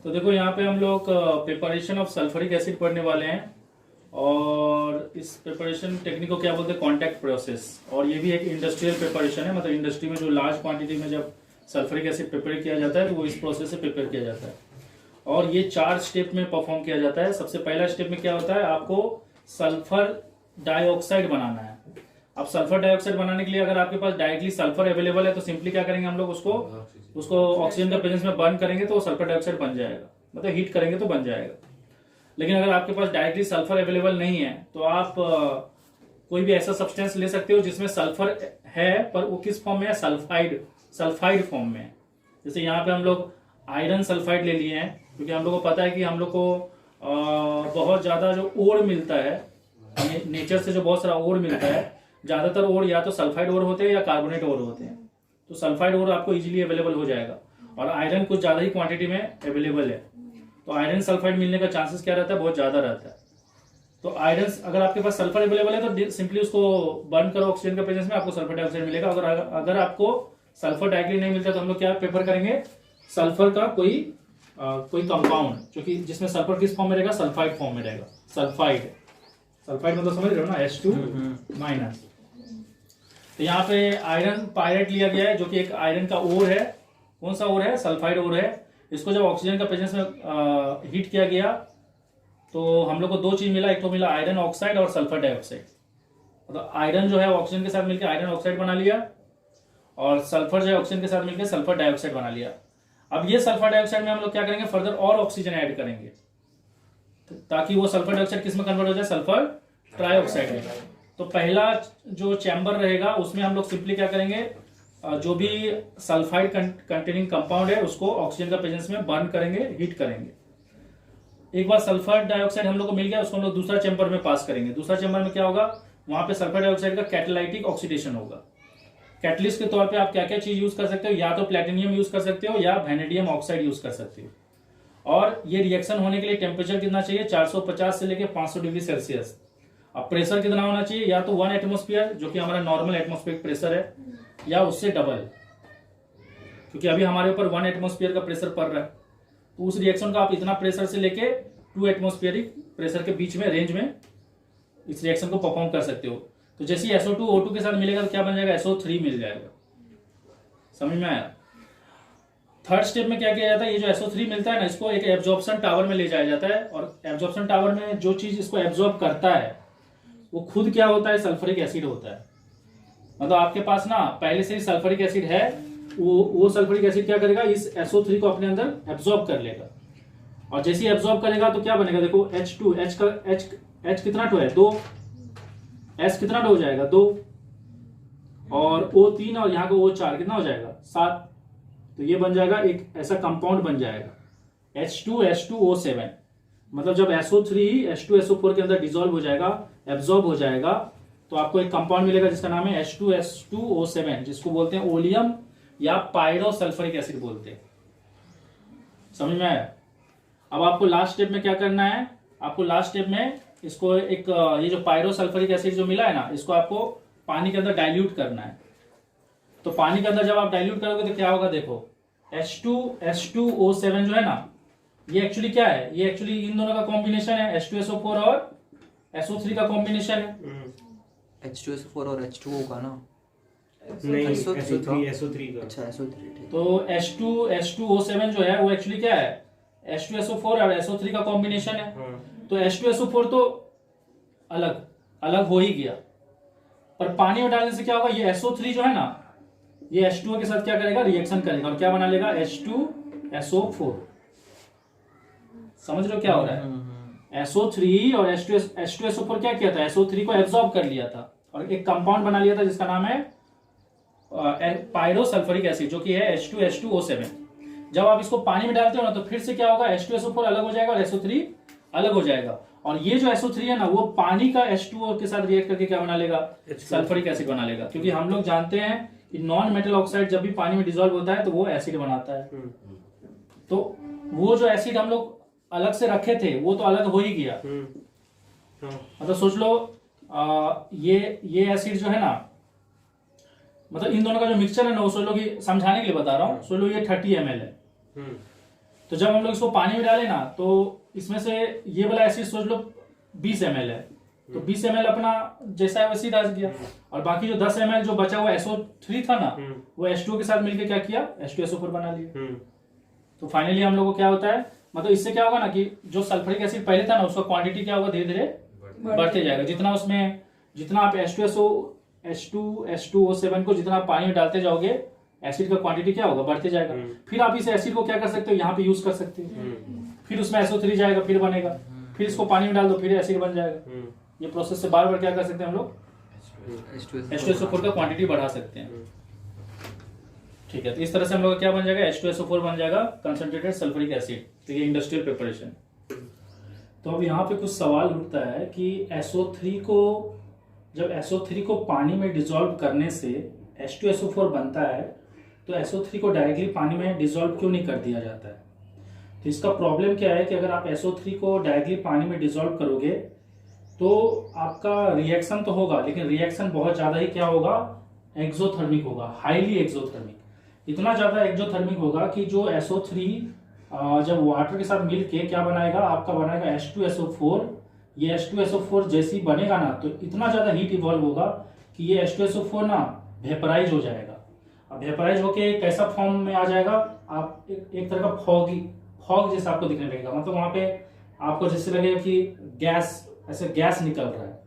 तो देखो यहाँ पे हम लोग प्रिपरेशन ऑफ सल्फ्यूरिक एसिड पढ़ने वाले हैं और इस प्रिपरेशन टेक्निक को क्या बोलते हैं, कॉन्टैक्ट प्रोसेस। और ये भी एक इंडस्ट्रियल प्रिपरेशन है, मतलब इंडस्ट्री में जो लार्ज क्वांटिटी में जब सल्फ्यूरिक एसिड प्रिपेयर किया जाता है तो वो इस प्रोसेस से प्रिपेयर किया जाता है। और ये 4 स्टेप में परफॉर्म किया जाता है। सबसे पहला स्टेप में क्या होता है, आपको सल्फर डाइऑक्साइड बनाना है। अब सल्फर डाइऑक्साइड बनाने के लिए अगर आपके पास डायरेक्टली सल्फर अवेलेबल है तो सिंपली क्या करेंगे हम लोग, उसको ऑक्सीजन के प्रेजेंस में बर्न करेंगे तो सल्फर डाइऑक्साइड बन जाएगा, मतलब हीट करेंगे तो बन जाएगा। लेकिन अगर आपके पास डायरेक्टली सल्फर अवेलेबल नहीं है तो आप कोई भी ऐसा सब्सटेंस ले सकते हो जिसमें सल्फर है पर वो किस फॉर्म में है, सल्फाइड फॉर्म में है। जैसे यहाँ पे हम लोग आयरन सल्फाइड ले लिए हैं क्योंकि हम लोग को पता है कि हम लोग को बहुत ज्यादा जो ओर मिलता है नेचर से, जो बहुत सारा ओर मिलता है, ज्यादातर ओर या तो सल्फाइड ओर होते हैं या कार्बोनेट ओर होते हैं। तो सल्फाइड ओर आपको इजीली अवेलेबल हो जाएगा और आयरन कुछ ज्यादा ही क्वांटिटी में अवेलेबल है, तो आयरन सल्फाइड मिलने का चांसेस क्या रहता है, बहुत ज्यादा रहता है। तो आयरन अगर आपके पास सल्फर अवेलेबल है तो सिंपली उसको बर्न करो ऑक्सीजन के प्रेजेंस में, आपको सल्फर डाइऑक्साइड मिलेगा। अगर आपको सल्फर डायरेक्टली नहीं मिलता तो हम लोग क्या प्रेफर करेंगे, सल्फर का कोई कंपाउंड जो कि जिसमें सल्फर किस फॉर्म में रहेगा, सल्फाइड फॉर्म में रहेगा। सल्फाइड मतलब समझ रहे हो ना, H2-। तो यहाँ पे आयरन पायरेट लिया गया है जो कि एक आयरन का ओर है। कौन सा ओर है, सल्फाइड ओर है। इसको जब ऑक्सीजन का प्रेजेंस में हीट किया गया तो हम लोग को 2 चीज मिला, एक तो मिला आयरन ऑक्साइड और सल्फर डाइऑक्साइड। मतलब आयरन जो है ऑक्सीजन के साथ मिलकर आयरन ऑक्साइड बना लिया और सल्फर जो है ऑक्सीजन के साथ मिलकर सल्फर डाइऑक्साइड बना लिया। अब ये सल्फर डाइऑक्साइड में हम लोग क्या करेंगे, फर्दर और ऑक्सीजन ऐड करेंगे ताकि वो सल्फर डाइऑक्साइड किस में कन्वर्ट हो जाए, सल्फर ट्राइऑक्साइड में। तो पहला जो चैम्बर रहेगा उसमें हम लोग सिंपली क्या करेंगे, जो भी सल्फाइड कंटेनिंग कंपाउंड है उसको ऑक्सीजन का प्रेजेंस में बर्न करेंगे, हीट करेंगे। एक बार सल्फर डाइऑक्साइड हम लोग को मिल गया, उसको हम लोग दूसरा चैम्बर में पास करेंगे। दूसरा चैम्बर में क्या होगा, वहां पे सल्फर डाइऑक्साइड का कैटालाइटिक ऑक्सीडेशन होगा। कैटलिस्ट के तौर पे आप क्या क्या चीज यूज कर सकते हो, या तो प्लेटिनियम यूज कर सकते हो या वैनेडियम ऑक्साइड यूज कर सकते हो। और ये रिएक्शन होने के लिए टेम्परेचर कितना चाहिए, 450 से लेकर 500 डिग्री सेल्सियस। अब प्रेशर कितना होना चाहिए, या तो 1 एटमोस्फियर जो कि हमारा नॉर्मल एटमोस्फेरिक प्रेशर है, या उससे डबल, क्योंकि अभी हमारे ऊपर 1 एटमोस्फियर का प्रेशर पड़ रहा है। तो उस रिएक्शन को आप इतना प्रेशर से लेके 2 एटमोस्फियरिक प्रेशर के बीच में, रेंज में इस रिएक्शन को परफॉर्म कर सकते हो। तो जैसे SO2 O2 के साथ मिलेगा तो क्या बन जाएगा, SO3 मिल जाएगा। समझ में आया। थर्ड स्टेप में क्या किया जाता है, ये जो SO3 मिलता है ना, इसको एक एब्जॉर्प्शन टावर में ले जाया जाता है और एब्जॉर्प्शन टावर में जो चीज इसको एब्जॉर्ब करता है वो खुद क्या होता है, सल्फ्यूरिक एसिड होता है। मतलब आपके पास ना पहले से ही सल्फ्यूरिक एसिड है, वो सल्फ्यूरिक एसिड क्या करेगा, इस SO3 को अपने अंदर एब्जॉर्ब कर लेगा। और जैसे ही एब्जॉर्ब करेगा तो क्या बनेगा, देखो H2, H कितना टू है, 2, S कितना हो जाएगा, 2, और O3 और यहाँ का O4 कितना हो जाएगा, 7। तो ये बन जाएगा एक ऐसा कंपाउंड बन जाएगा H2H2O7। मतलब जब SO3 H2SO4 के अंदर डिसॉल्व हो जाएगा, एब्जॉर्ब हो जाएगा, तो आपको एक कंपाउंड मिलेगा जिसका नाम है H2H2O7, जिसको बोलते हैं ओलियम या पायरोसल्फ्यूरिक एसिड बोलते हैं। समझ में आया। अब आपको लास्ट स्टेप में क्या करना है, आपको लास्ट स्टेप में इसको एक ये जो पायरोसल्फ्यूरिक एसिड जो मिला है ना, इसको आपको पानी के अंदर डाइल्यूट करना है। तो पानी के अंदर जब आप डाइल्यूट करोगे तो क्या होगा, देखो H2H2O7 जो है ना, ये एक्चुअली क्या है, ये एक्चुअली इन दोनों का कॉम्बिनेशन है, H2SO4 और SO3 का कॉम्बिनेशन है। H2SO4 और H2O का ना, नहीं, SO3 का। अच्छा SO3 ठीक। तो H2H2O7 जो है वो एक्चुअली क्या है, H2SO4 और SO3 का कॉम्बिनेशन है। तो H2SO4 तो अलग हो ही गया, पर पानी में डालने से क्या होगा, ये SO3 जो है ना, ये H2O के साथ क्या करेगा, रिएक्शन करेगा और क्या बना लेगा, H2SO4। समझ रहे हो क्या हो रहा है। SO3 और H2SO4 क्या किया था, SO3 को एब्जॉर्ब कर लिया था और एक कंपाउंड बना लिया था जिसका नाम है पायरोसल्फ्यूरिक एसिड, जो कि है H2H2O7। जब आप इसको पानी में डालते हो ना तो फिर से क्या होगा, H2SO4 अलग हो जाएगा और SO3 अलग हो जाएगा। और ये जो SO3 है ना, वो पानी का H2O के साथ रिएक्ट करके क्या बना लेगा, सल्फ्यूरिक एसिड बना लेगा। क्योंकि हम लोग जानते हैं कि नॉन मेटल ऑक्साइड जब भी पानी में डिसॉल्व होता है तो वो एसिड बनाता है। तो वो जो एसिड हम लोग अलग से रखे थे वो तो अलग हो ही गया। मतलब सोच लो ये एसिड जो है ना, मतलब इन दोनों का जो मिक्सचर है ना, वो सोच लो कि समझाने के लिए बता रहा हूँ, सोच लो ये 30 ml है। तो जब हम लोग इसको पानी में डालें ना, तो इसमें से ये वाला एसिड सोच लो 20 ml है, तो 20 ml अपना जैसा है वैसे ही डाल दिया, और बाकी जो 10 ml जो बचा हुआ SO3 था ना, वो H2O के साथ मिलकर क्या किया, H2SO4 बना लिया। तो फाइनली हम लोग को क्या होता है, मतलब इससे क्या होगा ना कि जो सल्फ्यूरिक एसिड पहले था ना, उसका क्वांटिटी क्या होगा, धीरे धीरे बढ़ते जाएगा। जितना आप H2SO7 को जितना आप पानी में डालते जाओगे, एसिड का क्वांटिटी क्या होगा, बढ़ते जाएगा। फिर आप इस एसिड को क्या कर सकते हो, यहाँ पे यूज कर सकते हो, फिर उसमें SO3 जाएगा, फिर बनेगा, फिर इसको पानी में डाल दो, फिर एसिड बन जाएगा। ये प्रोसेस से बार बार क्या कर सकते हैं हम लोग, H2SO4 का क्वांटिटी बढ़ा सकते हैं। ठीक है, तो इस तरह से हम लोग क्या बन जाएगा, H2SO4 बन जाएगा, कंसंट्रेटेड सल्फ्यूरिक एसिड। तो ये इंडस्ट्रियल प्रिपरेशन। तो अब यहाँ पे कुछ सवाल उठता है कि जब SO3 को पानी में डिसॉल्व करने से H2SO4 बनता है, तो SO3 को डायरेक्टली पानी में डिसॉल्व क्यों नहीं कर दिया जाता है। तो इसका प्रॉब्लम क्या है कि अगर आप SO3 को डायरेक्टली पानी में डिसॉल्व करोगे तो आपका रिएक्शन तो होगा, लेकिन रिएक्शन बहुत ज्यादा ही क्या होगा, एक्सोथर्मिक होगा, हाईली एक्सोथर्मिक। इतना ज्यादा एक्सोथर्मिक होगा कि जो SO3 जब वाटर के साथ मिलके क्या बनाएगा, आपका बनाएगा H2SO4। ये H2SO4 जैसे ही बनेगा ना, तो इतना ज्यादा हीट इवॉल्व होगा कि ये H2SO4 ना वेपराइज हो जाएगा। अब वेपराइज होके कैसा फॉर्म में आ जाएगा, आप एक तरह का फॉग जैसा आपको दिखने लगेगा। मतलब वहां पे आपको जैसे लगेगा कि ऐसे गैस निकल रहा है,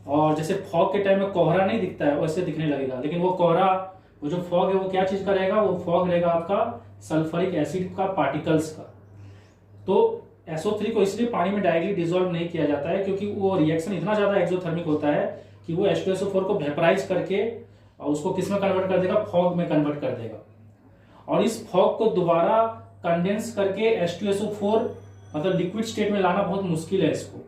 और जैसे फॉग के टाइम में कोहरा नहीं दिखता है वैसे दिखने लगेगा। लेकिन वो कोहरा, वो जो फॉग है वो क्या चीज का रहेगा, वो फॉग रहेगा आपका सल्फ्यूरिक एसिड का पार्टिकल्स का। तो SO3 को इसलिए पानी में डायरेक्टली डिसॉल्व नहीं किया जाता है क्योंकि वो रिएक्शन इतना ज्यादा एक्सोथर्मिक होता है कि वो H2SO4 को वेपराइज करके उसको किस में कन्वर्ट कर देगा, फॉग में कन्वर्ट कर देगा। और इस फॉग को दोबारा कंडेंस करके H2SO4 मतलब लिक्विड स्टेट में लाना बहुत मुश्किल है इसको,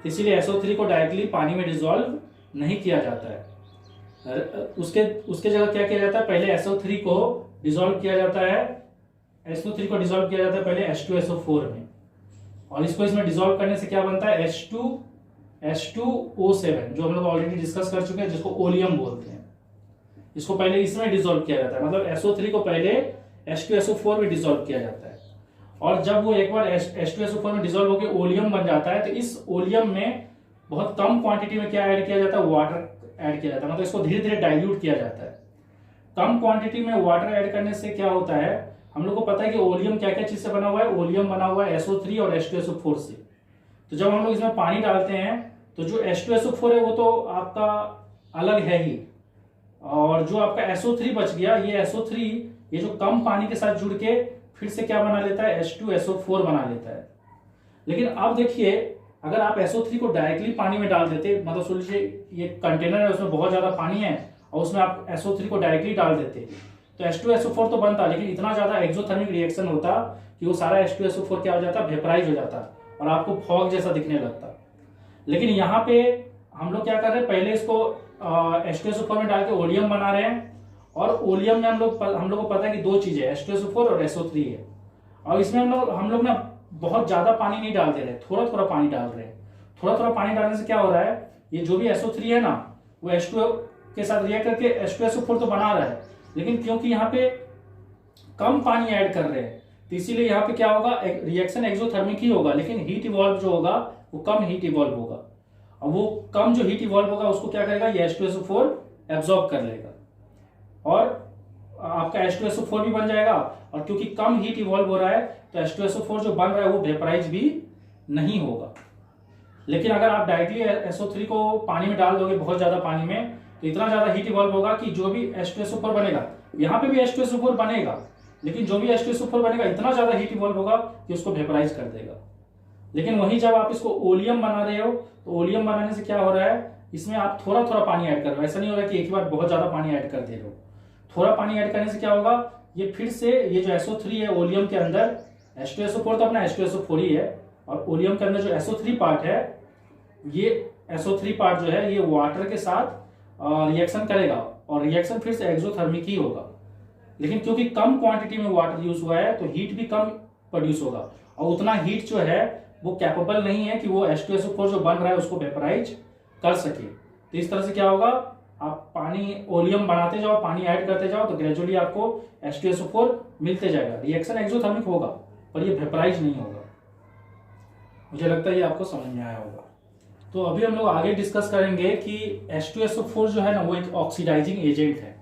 इसीलिए SO3 को डायरेक्टली पानी में डिसॉल्व नहीं किया जाता है। उसके जगह क्या किया जाता है, पहले SO3 को डिसॉल्व किया जाता है, SO3 को डिसॉल्व किया जाता है पहले H2SO4 में, और इसको इसमें डिसॉल्व करने से क्या बनता है, H2O7, जो हम लोग ऑलरेडी डिस्कस कर चुके हैं, जिसको ओलियम बोलते हैं। इसको पहले इसमें डिसॉल्व किया जाता है, मतलब SO3 को पहले H2SO4 में डिसॉल्व किया जाता है, और जब वो एक बार H2SO4 में डिसॉल्व होकर ओलियम बन जाता है, तो इस ओलियम में बहुत कम क्वांटिटी में क्या ऐड किया जाता है, वाटर ऐड किया जाता है। मतलब इसको धीरे धीरे डाइल्यूट किया जाता है। कम क्वांटिटी में वाटर ऐड करने से क्या होता है, हम लोग को पता है कि ओलियम क्या क्या चीज से बना हुआ है, ओलियम बना हुआ है SO3 और H2SO4 से। तो जब हम लोग इसमें पानी डालते हैं तो जो H2SO4 है वो तो आपका अलग है ही, और जो आपका SO3 बच गया, ये SO3 ये जो कम पानी के साथ जुड़ के फिर से क्या बना लेता है, H2SO4 बना लेता है। लेकिन अब देखिए, अगर आप SO3 को डायरेक्टली पानी में डाल देते, मतलब सोच लीजिए ये कंटेनर है, उसमें बहुत ज्यादा पानी है और उसमें आप SO3 को डायरेक्टली डाल देते, तो H2SO4 तो बनता, लेकिन इतना ज्यादा एक्सोथर्मिक रिएक्शन होता कि वो सारा H2SO4 क्या हो जाता, वेपराइज हो जाता और आपको फॉग जैसा दिखने लगता। लेकिन यहाँ पे हम लोग क्या कर रहे हैं, पहले इसको H2SO4 में डाल के ओलियम बना रहे हैं, और ओलियम में हम लोग को पता है कि दो चीजें H2SO4 और SO3 है, और इसमें हम लोग ना बहुत ज्यादा पानी नहीं डाल दे रहे, थोड़ा थोड़ा पानी डाल रहे हैं। थोड़ा थोड़ा पानी डालने से क्या हो रहा है, ये जो भी SO3 है ना, वो H2O के साथ रिएक्ट करके H2SO4 तो बना रहा है, लेकिन क्योंकि यहाँ पे कम पानी ऐड कर रहे हैं, तो इसीलिए यहाँ पे क्या होगा, रिएक्शन एक्सोथर्मिक ही होगा, लेकिन हीट इवॉल्व जो होगा वो कम हीट इवॉल्व होगा। और वो कम जो हीट इवॉल्व होगा उसको क्या करेगा, ये H2SO4 एब्जॉर्ब कर लेगा, और आपका H2SO4 भी बन जाएगा। और क्योंकि कम हीट इवॉल्व हो रहा है, तो H2SO4 जो बन रहा है वो वेपराइज भी नहीं होगा। लेकिन अगर आप डायरेक्टली SO3 को पानी में डाल दोगे, बहुत ज्यादा पानी में, तो इतना ज्यादा हीट इवॉल्व होगा कि जो भी H2SO4 बनेगा, यहाँ पे भी H2SO4 बनेगा, लेकिन जो भी H2SO4 बनेगा इतना ज्यादा हीट इवॉल्व होगा कि उसको वेपराइज कर देगा। लेकिन वहीं जब आप इसको ओलियम बना रहे हो, तो ओलियम बनाने से क्या हो रहा है, इसमें आप थोड़ा थोड़ा पानी ऐड कर रहे हो, ऐसा नहीं हो रहा कि एक बार बहुत ज्यादा पानी ऐड कर दे रहे हो। थोड़ा पानी ऐड करने से क्या होगा, ये फिर से ये जो SO3 है ओलियम के अंदर, H2SO4 तो अपना H2SO4 ही है, और ओलियम के अंदर जो SO3 पार्ट है, ये SO3 पार्ट जो है ये वाटर के साथ रिएक्शन करेगा, और रिएक्शन फिर से एक्सोथर्मिक ही होगा। लेकिन क्योंकि कम क्वांटिटी में वाटर यूज हुआ है, तो हीट भी कम प्रोड्यूस होगा, और उतना हीट जो है वो कैपेबल नहीं है कि वो H2SO4 जो बन रहा है उसको वेपराइज कर सके। तो इस तरह से क्या होगा, आप पानी ओलियम बनाते जाओ, पानी ऐड करते जाओ, तो ग्रेजुअली आपको H2SO4 मिलते जाएगा, रिएक्शन एक्सोथर्मिक होगा, पर ये वेपराइज नहीं होगा। मुझे लगता है ये आपको समझ में आया होगा। तो अभी हम लोग आगे डिस्कस करेंगे कि H2SO4 जो है ना वो एक ऑक्सीडाइजिंग एजेंट है।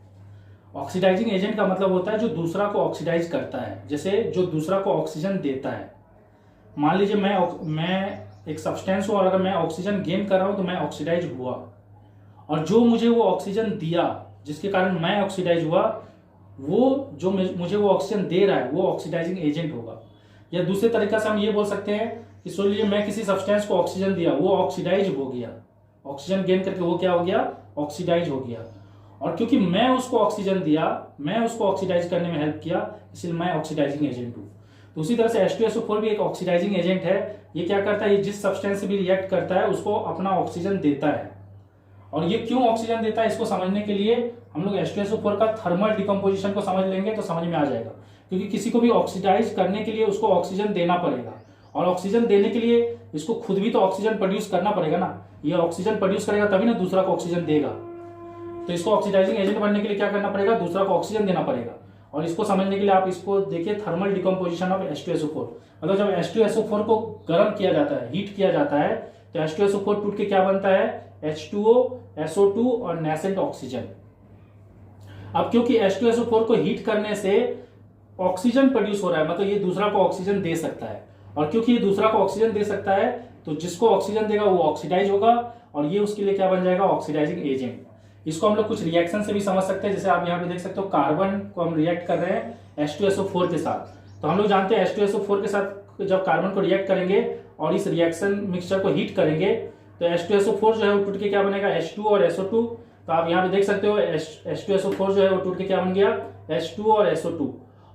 ऑक्सीडाइजिंग एजेंट का मतलब होता है जो दूसरा को ऑक्सीडाइज करता है, जैसे जो दूसरा को ऑक्सीजन देता है। मान लीजिए मैं एक सब्सटेंस हूं और अगर मैं ऑक्सीजन गेन कर रहा हूं तो मैं ऑक्सीडाइज हुआ, और जो मुझे वो ऑक्सीजन दिया जिसके कारण मैं ऑक्सीडाइज हुआ, वो जो मुझे वो ऑक्सीजन दे रहा है वो ऑक्सीडाइजिंग एजेंट होगा। या दूसरे तरीके से हम ये बोल सकते हैं कि सोच लीजिए मैं किसी सब्सटेंस को ऑक्सीजन दिया, वो ऑक्सीडाइज हो गया, ऑक्सीजन गेन करके वो क्या हो गया, ऑक्सीडाइज हो गया। और क्योंकि मैं उसको ऑक्सीजन दिया, मैं उसको ऑक्सीडाइज करने में हेल्प किया, इसलिए मैं ऑक्सीडाइजिंग एजेंट हूं। तो उसी तरह से H2SO4 भी एक ऑक्सीडाइजिंग एजेंट है। ये क्या करता है, ये जिस सब्सटेंस से भी रिएक्ट करता है उसको अपना ऑक्सीजन देता है। और ये क्यों ऑक्सीजन देता है, इसको समझने के लिए हम लोग H2SO4 का थर्मल डिकम्पोजिशन को समझ लेंगे तो समझ में आ जाएगा। क्योंकि किसी को भी ऑक्सीडाइज करने के लिए उसको ऑक्सीजन देना पड़ेगा, और ऑक्सीजन देने के लिए इसको खुद भी तो ऑक्सीजन प्रोड्यूस करना पड़ेगा ना। ये ऑक्सीजन प्रोड्यूस करेगा तभी ना दूसरा को ऑक्सीजन देगा। तो इसको ऑक्सीडाइजिंग एजेंट बनने के लिए क्या करना पड़ेगा, दूसरा को ऑक्सीजन देना पड़ेगा। और इसको समझने के लिए आप इसको देखिए, थर्मल डिकम्पोजिशन ऑफ H2SO4। मतलब जब H2SO4 को गर्म किया जाता है, हीट किया जाता है, तो H2SO4 टूट के क्या बनता है, H2O, SO2 और नेसेंट ऑक्सीजन। अब क्योंकि H2SO4 को हीट करने से ऑक्सीजन प्रोड्यूस हो रहा है, मतलब ये दूसरा को ऑक्सीजन दे सकता है, और क्योंकि ये दूसरा को ऑक्सीजन दे सकता है तो जिसको ऑक्सीजन देगा वो ऑक्सीडाइज होगा, और ये उसके लिए क्या बन जाएगा, ऑक्सीडाइजिंग एजेंट। इसको हम लोग कुछ रिएक्शन से भी समझ सकते हैं। जैसे आप यहाँ पे देख सकते हो, कार्बन को हम रिएक्ट कर रहे हैं H2SO4 के साथ, तो हम लोग जानते हैं H2SO4 के साथ जब कार्बन को रिएक्ट करेंगे और इस रिएक्शन मिक्सचर को हीट करेंगे तो H2SO4 जो है वो टूट के क्या बनेगा, H2 और SO2। तो आप यहाँ पे देख सकते हो H2SO4 जो है वो टूट के क्या बन गया, H2 और SO2।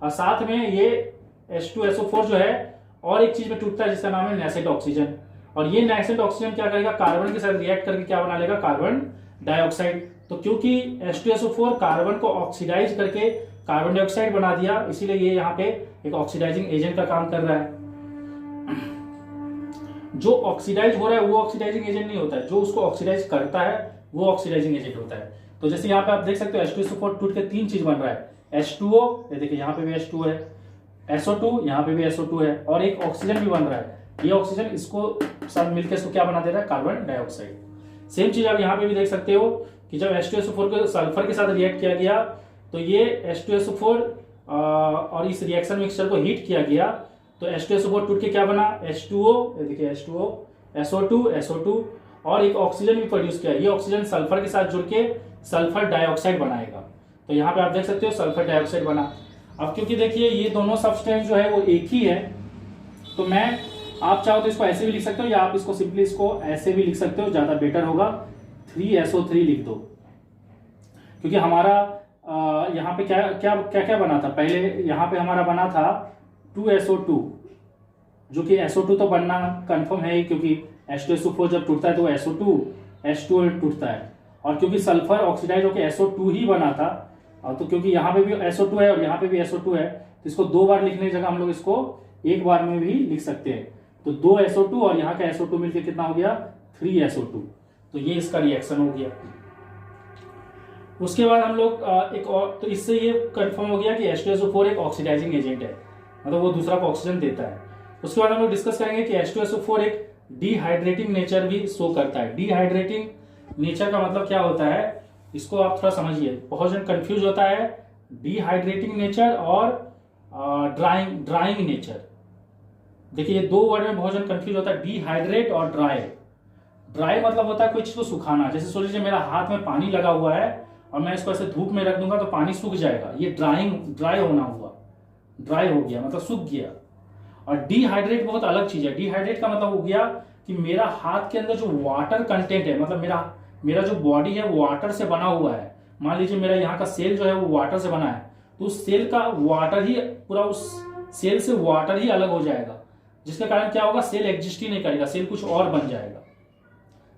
और साथ में ये H2SO4 जो है और एक चीज में टूटता है जिसका नाम है नेसेंट ऑक्सीजन। और ये नेसेंट ऑक्सीजन क्या करेगा, कार्बन के साथ रिएक्ट करके क्या बना लेगा, कार्बन डाइऑक्साइड। तो क्योंकि H2SO4 कार्बन को ऑक्सीडाइज करके कार्बन डाइऑक्साइड बना दिया, इसीलिए ये यहाँ पे एक ऑक्सीडाइजिंग एजेंट का काम कर रहा है। जो ऑक्सीडाइज हो रहा है वो ऑक्सीडाइजिंग एजेंट नहीं होता है, जो उसको ऑक्सीडाइज करता है वो ऑक्सीडाइजिंग एजेंट होता है। तो जैसे यहाँ पे आप देख सकते हो H2SO4 टूट के तीन चीज बन रहा है, H2O, ये देखिए यहाँ पे भी H2 है, SO2, यहाँ पे भी SO2 है, और एक ऑक्सीजन भी बन रहा है। ये ऑक्सीजन इसको सब मिलकर इसको क्या बना दे रहा है, कार्बन डाइऑक्साइड। सेम चीज आप यहाँ पे भी देख सकते हो कि जब H2SO4 को सल्फर के साथ रिएक्ट किया गया तो ये H2SO4 और इस रिएक्शन मिक्सचर को हीट किया गया तो H2SO4 टूट के क्या बना, H2O, ये देखिए H2O, SO2, SO2, और एक ऑक्सीजन भी प्रोड्यूस किया। ये ऑक्सीजन सल्फर के साथ जुड़ के सल्फर डाइऑक्साइड बनाएगा। तो यहाँ पे आप देख सकते हो सल्फर डाइऑक्साइड बना। अब क्योंकि देखिए ये दोनों सब्सटेंस जो है वो एक ही है, तो मैं, आप चाहो तो इसको ऐसे भी लिख सकते हो या आप इसको सिंपली इसको ऐसे भी लिख सकते हो, ज्यादा बेटर होगा, 3SO3 लिख दो। क्योंकि हमारा यहाँ पे क्या क्या क्या क्या बना था, पहले यहाँ पे हमारा बना था 2SO2, जो कि SO2 तो बनना कंफर्म है क्योंकि H2SO4 जब टूटता है तो SO2, H2O टूटता है, और क्योंकि सल्फर ऑक्सीडाइज होकर SO2 ही बना था, तो क्योंकि यहाँ पे भी SO2 है और यहाँ पे भी SO2 है, तो इसको दो बार लिखने की जगह हम लोग इसको एक बार में भी लिख सकते हैं। तो 2SO2 और यहाँ का SO2 मिलकर कितना हो गया, 3SO2। तो ये इसका रिएक्शन हो गया। उसके बाद हम लोग एक और, तो इससे ये कंफर्म हो गया कि H2SO4 एक ऑक्सीडाइजिंग एजेंट है, मतलब वो दूसरा को ऑक्सीजन देता है। उसके बाद हम लोग डिस्कस करेंगे कि H2SO4 एक डिहाइड्रेटिंग नेचर भी शो करता है। डिहाइड्रेटिंग नेचर का मतलब क्या होता है, इसको आप थोड़ा समझिए, बहुत जन कंफ्यूज होता है डिहाइड्रेटिंग नेचर और ड्राइंग नेचर। देखिए ये दो वर्ड में बहुत जन कंफ्यूज होता है, डिहाइड्रेट और ड्राई। ड्राई मतलब होता है कोई चीज को सुखाना, जैसे सोच लीजिए मेरा हाथ में पानी लगा हुआ है और मैं इसको ऐसे धूप में रख दूंगा तो पानी सूख जाएगा, ये ड्राई होना हुआ, ड्राई हो गया मतलब सूख गया। और डिहाइड्रेट बहुत अलग चीज है। डिहाइड्रेट का मतलब हो गया कि मेरा हाथ के अंदर जो वाटर कंटेंट है, मतलब मेरा जो बॉडी है वो वाटर से बना हुआ है। मान लीजिए मेरा यहाँ का सेल जो है वो वाटर से बना है, तो उस सेल का वाटर ही पूरा, उस सेल से वाटर ही अलग हो जाएगा, जिसके कारण क्या होगा, सेल एग्जिस्ट ही नहीं करेगा, सेल कुछ और बन जाएगा।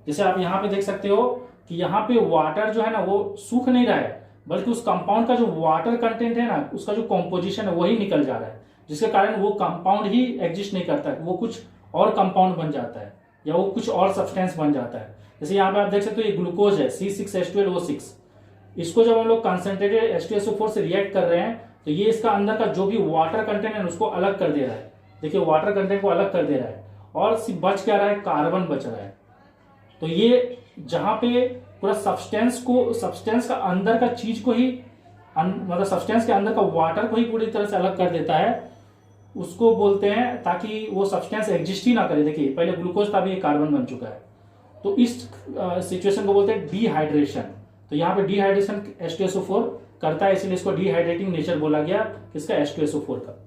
जैसे आप यहाँ पे देख सकते हो कि यहाँ पे वाटर जो है ना वो सूख नहीं रहा है, बल्कि उस कंपाउंड का जो वाटर कंटेंट है ना, उसका जो कॉम्पोजिशन है वही निकल जा रहा है, जिसके कारण वो कंपाउंड ही एग्जिस्ट नहीं करता है, वो कुछ और कंपाउंड बन जाता है या वो कुछ और सब्सटेंस बन जाता है। जैसे यहाँ पे आप देख सकते हो ये ग्लूकोज है C6H12O6, इसको जब हम लोग कंसंट्रेटेड H2SO4 से रिएक्ट कर रहे हैं तो ये इसका अंदर का जो भी वाटर कंटेंट है उसको अलग कर दे रहा है, देखिए वाटर कंटेंट को अलग कर दे रहा है और सिर्फ बच क्या रहा है, कार्बन बच रहा है। तो ये जहां पे पूरा सब्सटेंस का अंदर का चीज को ही मतलब सब्सटेंस के अंदर का वाटर को ही पूरी तरह से अलग कर देता है, उसको बोलते हैं, ताकि वो सब्सटेंस एग्जिस्ट ही ना करे। देखिए पहले ग्लूकोज था, अभी ये कार्बन बन चुका है, तो इस सिचुएशन को बोलते हैं डिहाइड्रेशन। तो यहाँ पे डिहाइड्रेशन H2SO4 करता है, इसलिए इसको डिहाइड्रेटिंग नेचर बोला गया किसका, H2SO4 का।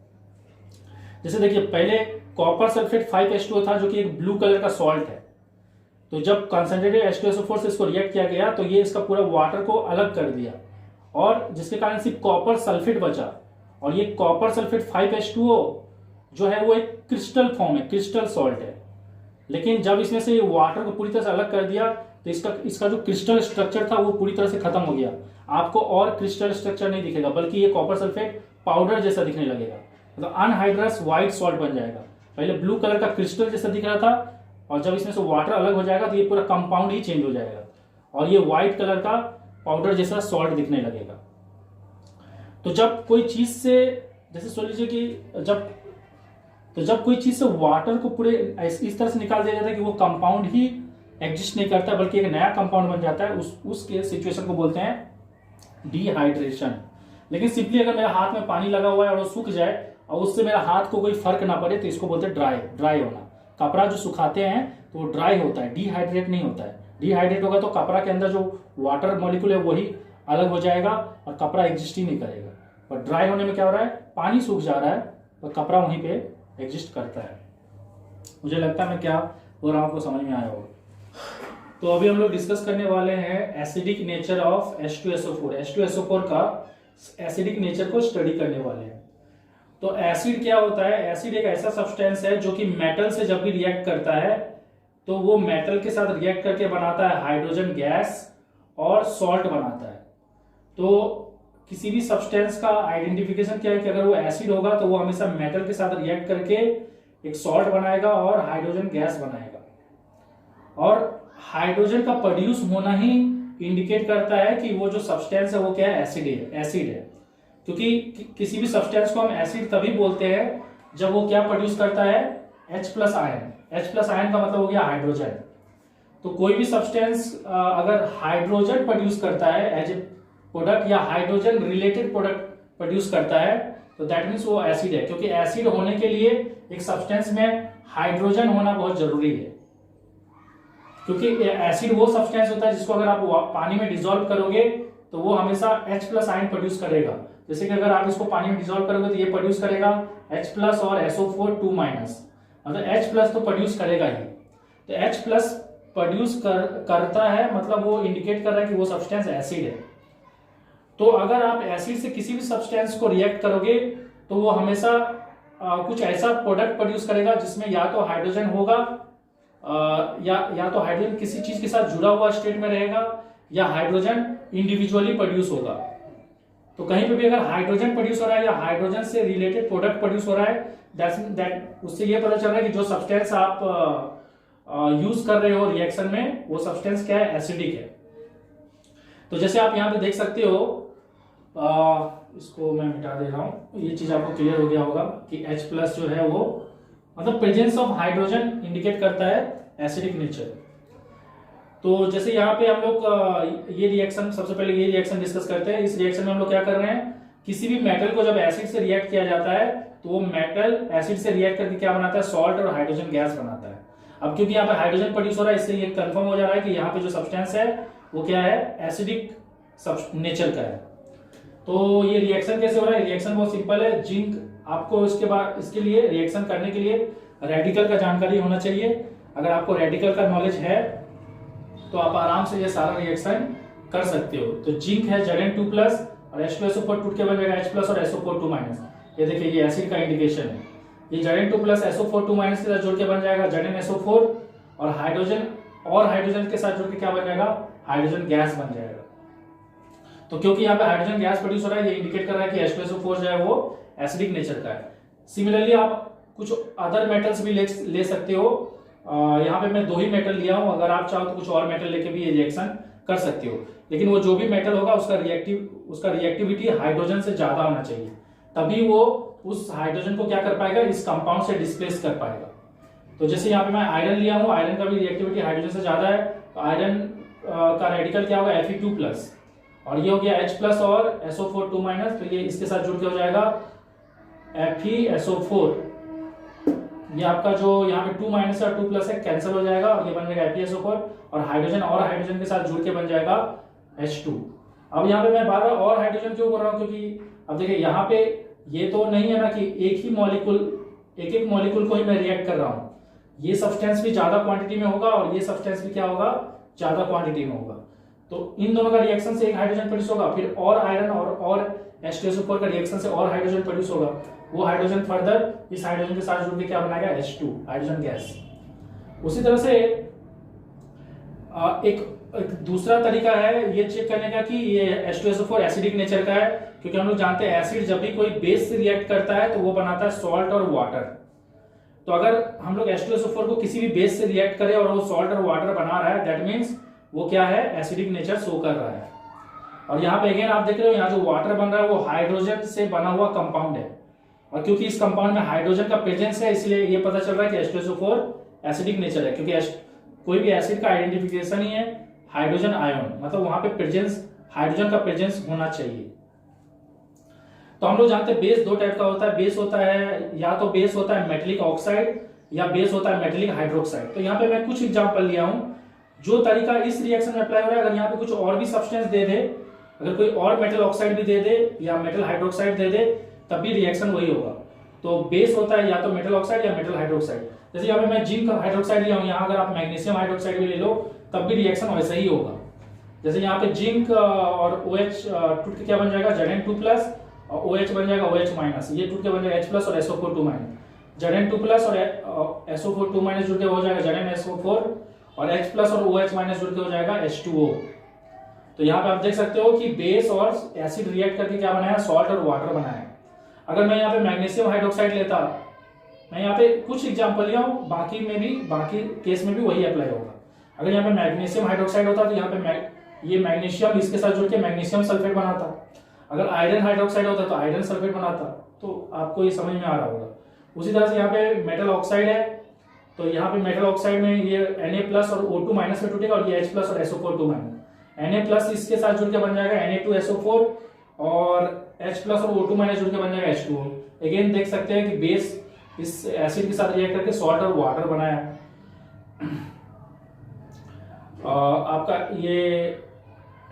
जैसे देखिए पहले कॉपर सल्फेट 5H2O था जो कि एक ब्लू कलर का सॉल्ट है, तो जब कंसंट्रेटेड H2SO4 से इसको रिएक्ट किया गया तो ये इसका पूरा वाटर को अलग कर दिया, और जिसके कारण सिर्फ कॉपर सल्फेट बचा। और ये कॉपर सल्फेट 5H2O जो है वो एक क्रिस्टल फॉर्म है, क्रिस्टल सॉल्ट है। लेकिन जब इसमें से वाटर को पूरी तरह से अलग कर दिया तो इसका जो क्रिस्टल स्ट्रक्चर था वो पूरी तरह से खत्म हो गया। आपको और क्रिस्टल स्ट्रक्चर नहीं दिखेगा, बल्कि ये कॉपर सल्फेट पाउडर जैसा दिखने लगेगा, मतलब अनहाइड्रस व्हाइट सॉल्ट बन जाएगा। पहले ब्लू कलर का क्रिस्टल जैसा दिख रहा था, और जब इसमें से वाटर अलग हो जाएगा तो ये पूरा कंपाउंड ही चेंज हो जाएगा और ये व्हाइट कलर का पाउडर जैसा सॉल्ट दिखने लगेगा। तो जब कोई चीज से, जैसे सोच लीजिए कि जब कोई चीज से वाटर को पूरे इस तरह से निकाल दिया जाता है कि वो कंपाउंड ही एग्जिस्ट नहीं करता बल्कि एक नया कंपाउंड बन जाता है, उसके सिचुएशन को बोलते हैं डिहाइड्रेशन। लेकिन सिंपली अगर मेरे हाथ में पानी लगा हुआ है और वो सूख जाए और उससे मेरा हाथ को कोई फर्क ना पड़े तो इसको बोलते हैं ड्राई होना। कपड़ा जो सुखाते हैं तो वो ड्राई होता है, डिहाइड्रेट नहीं होता है। डिहाइड्रेट होगा तो कपड़ा के अंदर जो वाटर मॉलिक्यूल है वही अलग हो जाएगा और कपड़ा एग्जिस्ट ही नहीं करेगा। और ड्राई होने में क्या हो रहा है, पानी सूख जा रहा है और कपड़ा वहीं पे एग्जिस्ट करता है। मुझे लगता है मैं क्या बोल रहा हूं आपको समझ में आया होगा। तो अभी हम लोग डिस्कस करने वाले हैं acidic nature of H2SO4। H2SO4 का एसिडिक नेचर को स्टडी करने वाले हैं। तो एसिड क्या होता है, एसिड एक ऐसा सब्सटेंस है जो कि मेटल से जब भी रिएक्ट करता है तो वो मेटल के साथ रिएक्ट करके बनाता है हाइड्रोजन गैस और सॉल्ट बनाता है। तो किसी भी सब्सटेंस का आइडेंटिफिकेशन क्या है कि अगर वो एसिड होगा तो वो हमेशा मेटल के साथ रिएक्ट करके एक सॉल्ट बनाएगा और हाइड्रोजन गैस बनाएगा। और हाइड्रोजन का प्रोड्यूस होना ही इंडिकेट करता है कि वो जो सब्सटेंस है वो क्या है, एसिड है। क्योंकि किसी भी सब्सटेंस को हम एसिड तभी बोलते हैं जब वो क्या प्रोड्यूस करता है, H+ आयन। H+ आयन का मतलब हो गया हाइड्रोजन। तो कोई भी सब्सटेंस अगर हाइड्रोजन प्रोड्यूस करता है एज ए प्रोडक्ट या हाइड्रोजन रिलेटेड प्रोडक्ट प्रोड्यूस करता है तो दैट मीन्स वो एसिड है। क्योंकि एसिड होने के लिए एक सब्सटेंस में हाइड्रोजन होना बहुत जरूरी है। क्योंकि एसिड वो सब्सटेंस होता है जिसको अगर आप पानी में डिसॉल्व करोगे तो वो हमेशा H+ आयन प्रोड्यूस करेगा। जैसे कि अगर आप इसको पानी में डिसॉल्व करोगे तो ये प्रोड्यूस करेगा H+ और SO4 2-, मतलब H+ तो प्रोड्यूस करेगा ही। तो H+ प्रोड्यूस करता है मतलब वो इंडिकेट कर रहा है कि वो सब्सटेंस एसिड है। तो अगर आप एसिड से किसी भी सब्सटेंस को रिएक्ट करोगे तो वो हमेशा कुछ ऐसा प्रोडक्ट प्रोड्यूस करेगा जिसमें या तो हाइड्रोजन होगा या तो हाइड्रोजन किसी चीज के साथ जुड़ा हुआ स्टेट में रहेगा या हाइड्रोजन इंडिविजुअली प्रोड्यूस होगा। तो कहीं पे भी अगर हाइड्रोजन प्रोड्यूस हो रहा है या हाइड्रोजन से रिलेटेड प्रोडक्ट प्रोड्यूस हो रहा है दैट उससे ये पता चल रहा है कि जो सब्सटेंस आप यूज कर रहे हो रिएक्शन में वो सब्सटेंस क्या है, एसिडिक है। तो जैसे आप यहाँ पे देख सकते हो, इसको मैं मिटा दे रहा हूं, ये चीज आपको क्लियर हो गया होगा कि H+ जो है वो मतलब प्रेजेंस ऑफ हाइड्रोजन इंडिकेट करता है एसिडिक नेचर। तो जैसे यहाँ पे हम लोग ये रिएक्शन, सबसे पहले ये रिएक्शन डिस्कस करते हैं। इस रिएक्शन में हम लोग क्या कर रहे हैं, किसी भी मेटल को जब एसिड से रिएक्ट किया जाता है तो वो मेटल एसिड से रिएक्ट करके क्या बनाता है, सॉल्ट और हाइड्रोजन गैस बनाता है। अब क्योंकि यहाँ पे हाइड्रोजन प्रोड्यूस हो रहा है इससे ये कंफर्म हो जा रहा है कि यहाँ पे जो सब्सटेंस है वो क्या है, एसिडिक नेचर का है। तो ये रिएक्शन कैसे हो रहा है, रिएक्शन बहुत सिंपल है। जिंक आपको इसके लिए रिएक्शन करने के लिए रेडिकल का जानकारी होना चाहिए। अगर आपको रेडिकल का नॉलेज है तो आप आराम से ये सारा रिएक्शन कर सकते हो। तो जिंक है Zn2+ और H2SO4 टूट के बन जाएगा H+ और SO4 2-। ये देखिए ये एसिड का इंडिकेशन है। ये Zn2+ SO4 2- के साथ जोड़ के बन जाएगा ZnSO4 और हाइड्रोजन के साथ जोड़ के क्या बन जाएगा, हाइड्रोजन गैस बन जाएगा। तो क्योंकि यहाँ पे हाइड्रोजन गैस प्रोड्यूस हो रहा है ये इंडिकेट कर रहा है कि H2SO4 जो है वो एसिडिक नेचर का है। सिमिलरली आप कुछ अदर मेटल्स भी ले सकते हो। यहाँ पे मैं 2 ही मेटल लिया हूं, अगर आप चाहो तो कुछ और मेटल लेके भी ये रिएक्शन कर सकते हो। लेकिन वो जो भी मेटल होगा उसका रिएक्टिविटी हाइड्रोजन से ज्यादा होना चाहिए, तभी वो उस हाइड्रोजन को क्या कर पाएगा, इस कंपाउंड से डिस्प्लेस कर पाएगा। तो जैसे यहाँ पे मैं आयरन लिया हूँ, आयरन का भी रिएक्टिविटी हाइड्रोजन से ज्यादा है, तो आयरन का रेडिकल क्या होगा, Fe2+, और ये हो गया H+ और SO4 तो ये इसके साथ जुड़ के हो जाएगा FeSO4। ये आपका जो यहाँ पे 2- और 2+ है कैंसिल हो जाएगा और ये बन जाएगा FeSO4 और हाइड्रोजन के साथ जुड़ के बन जाएगा H2। अब यहाँ पे मैं बार बार और हाइड्रोजन क्यों कर रहा हूँ, क्योंकि अब देखिए यहाँ पे ये तो नहीं है ना कि एक एक मॉलिक्यूल को ही मैं रिएक्ट कर रहा हूँ, ये सब्सटेंस भी ज्यादा क्वांटिटी में होगा और ये सब्सटेंस भी क्या होगा, ज्यादा क्वांटिटी में होगा। तो इन दोनों का रिएक्शन से एक हाइड्रोजन प्रोड्यूस होगा, फिर और आयरन और H2SO4 का रिएक्शन से और हाइड्रोजन प्रोड्यूस होगा, वो हाइड्रोजन फर्दर इस हाइड्रोजन के साथ जुड़ के क्या बनाएगा, H2 हाइड्रोजन गैस। उसी तरह से एक दूसरा तरीका है ये चेक करने का कि ये H2SO4 एसिडिक नेचर का है, क्योंकि हम लोग जानते हैं एसिड जब भी कोई बेस से रिएक्ट करता है तो वो बनाता है सॉल्ट और वाटर। तो अगर हम लोग H2SO4 को किसी भी बेस से रिएक्ट करें और वो सॉल्ट और वाटर बना रहा है, दैट मीन्स वो क्या है, एसिडिक नेचर शो कर रहा है। और यहाँ पे अगेन आप देख रहे हो, यहाँ जो वाटर बन रहा है वो हाइड्रोजन से बना हुआ कंपाउंड है, और क्योंकि इस कंपाउंड में हाइड्रोजन का प्रेजेंस है इसलिए ये पता चल रहा है कि H2SO4 एसिडिक नेचर है, क्योंकि कोई भी एसिड का आइडेंटिफिकेशन ही है हाइड्रोजन आयन, मतलब वहां पे प्रेजेंस, हाइड्रोजन का प्रेजेंस होना चाहिए। तो हम लोग जानते हैं बेस दो टाइप का होता है, बेस होता है या तो बेस होता है मेटलिक ऑक्साइड या बेस होता है मेटलिक हाइड्रोक्साइड। तो यहाँ पे मैं कुछ एग्जांपल लिया हूं, जो तरीका इस रिएक्शन में अप्लाई हो रहा है, अगर यहाँ पे कुछ और भी सब्सटेंस दे दे, अगर कोई और मेटल ऑक्साइड भी दे दे या मेटल हाइड्रोक्साइड दे दे, तब भी रिएक्शन वही होगा। तो बेस होता है या तो मेटल ऑक्साइड या मेटल हाइड्रोक्साइड। जैसे यहाँ पे मैं जिंक हाइड्रोक्साइड लिया हूँ, यहाँ अगर आप मैग्नीशियम हाइड्रोक्साइड भी ले लो तब भी रिएक्शन वैसा ही होगा। जैसे यहाँ पे जिंक और OH टूट के क्या बन जाएगा, Zn2+ और OH बन जाएगा OH-, ये टूट के बन जाएगा H+ और SO4 Zn2+ और SO4 जुड़ के हो जाएगा ZnSO4 और H+ और OH- जुड़ के हो जाएगा H2O। तो यहाँ पे आप देख सकते हो कि बेस और एसिड रिएक्ट करके क्या बनाया, सॉल्ट और वाटर बनाया। अगर मैं यहाँ पे मैग्नीशियम हाइड्रोक्साइड लेता, मैं यहाँ पे कुछ एग्जांपल लिया हूँ, बाकी केस में भी वही अप्लाई होगा। अगर यहाँ पे मैग्नीशियम हाइड्रोक्साइड होता तो यहाँ पे ये मैग्नीशियम इसके साथ जुड़ के मैग्नीशियम सल्फेट बनाता। अगर आयरन हाइड्रोक्साइड होता तो आयरन सल्फेट बनाता। तो आपको ये समझ में आ रहा होगा। उसी तरह से यहाँ पे मेटल ऑक्साइड है, तो यहाँ पे मेटल ऑक्साइड में ये Na+ और O2- में टूटेगा और ये H+ और SO4 Na+ इसके साथ जुड़ के बन जाएगा Na2SO4 और H+ और O2- जुड़ के बन जाएगा H2O। अगेन देख सकते हैं कि बेस इस एसिड के साथ रिएक्ट करके सॉल्ट और वाटर बनाया। आपका ये